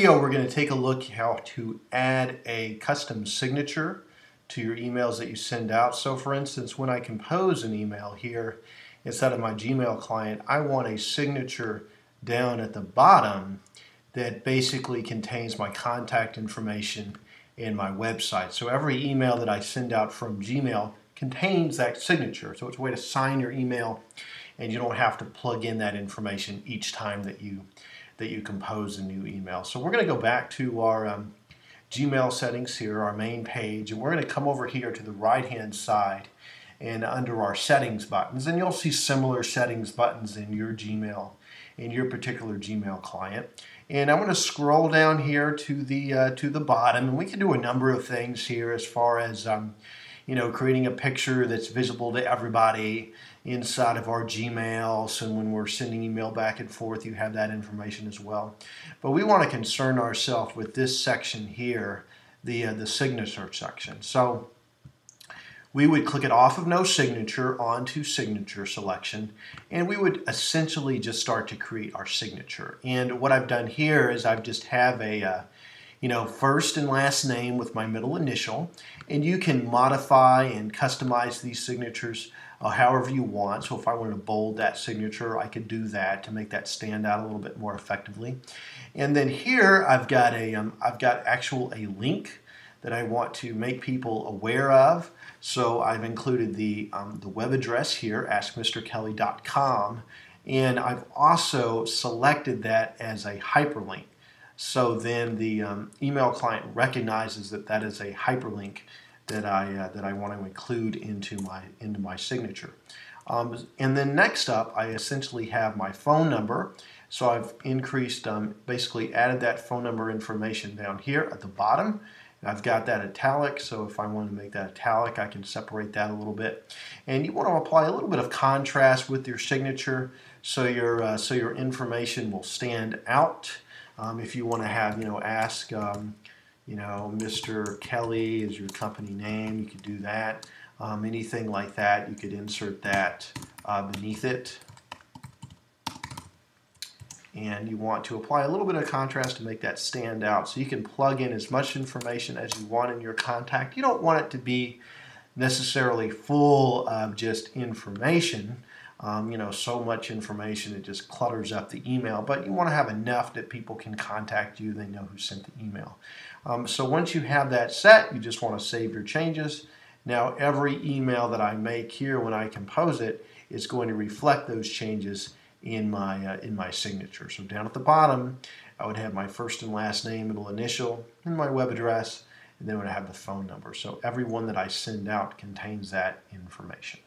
Video, we're going to take a look how to add a custom signature to your emails that you send out. So for instance, when I compose an email here inside of my Gmail client, I want a signature down at the bottom that basically contains my contact information and my website. So every email that I send out from Gmail contains that signature. So it's a way to sign your email, and you don't have to plug in that information each time that you compose a new email. So we're going to go back to our Gmail settings here, our main page, and we're going to come over here to the right hand side and under our settings buttons, and you'll see similar settings buttons in your Gmail, in your particular Gmail client. And I'm going to scroll down here to the bottom, and we can do a number of things here as far as creating a picture that's visible to everybody inside of our Gmail, so when we're sending email back and forth, you have that information as well. But we want to concern ourselves with this section here, the signature section. So we would click it off of no signature onto signature selection, and we would essentially just start to create our signature. And what I've done here is I've just have a first and last name with my middle initial, and you can modify and customize these signatures however you want. So if I wanted to bold that signature, I could do that to make that stand out a little bit more effectively. And then here I've got a link that I want to make people aware of. So I've included the web address here, askmrkelly.com, and I've also selected that as a hyperlink. So then the email client recognizes that that is a hyperlink that I want to include into my signature. And then next up, I essentially have my phone number. So I've increased, basically added that phone number information down here at the bottom. And I've got that italic, so if I want to make that italic, I can separate that a little bit. And you want to apply a little bit of contrast with your signature so your information will stand out. If you want to have, ask, Mr. Kelly is your company name, you could do that. Anything like that, you could insert that beneath it. And you want to apply a little bit of contrast to make that stand out. So you can plug in as much information as you want in your contact. You don't want it to be necessarily full of just information. So much information, it just clutters up the email, but you want to have enough that people can contact you, they know who sent the email. So once you have that set, you just want to save your changes. Now every email that I make here when I compose it is going to reflect those changes in my signature. So down at the bottom, I would have my first and last name, middle initial, and my web address, and then I would have the phone number. So every one that I send out contains that information.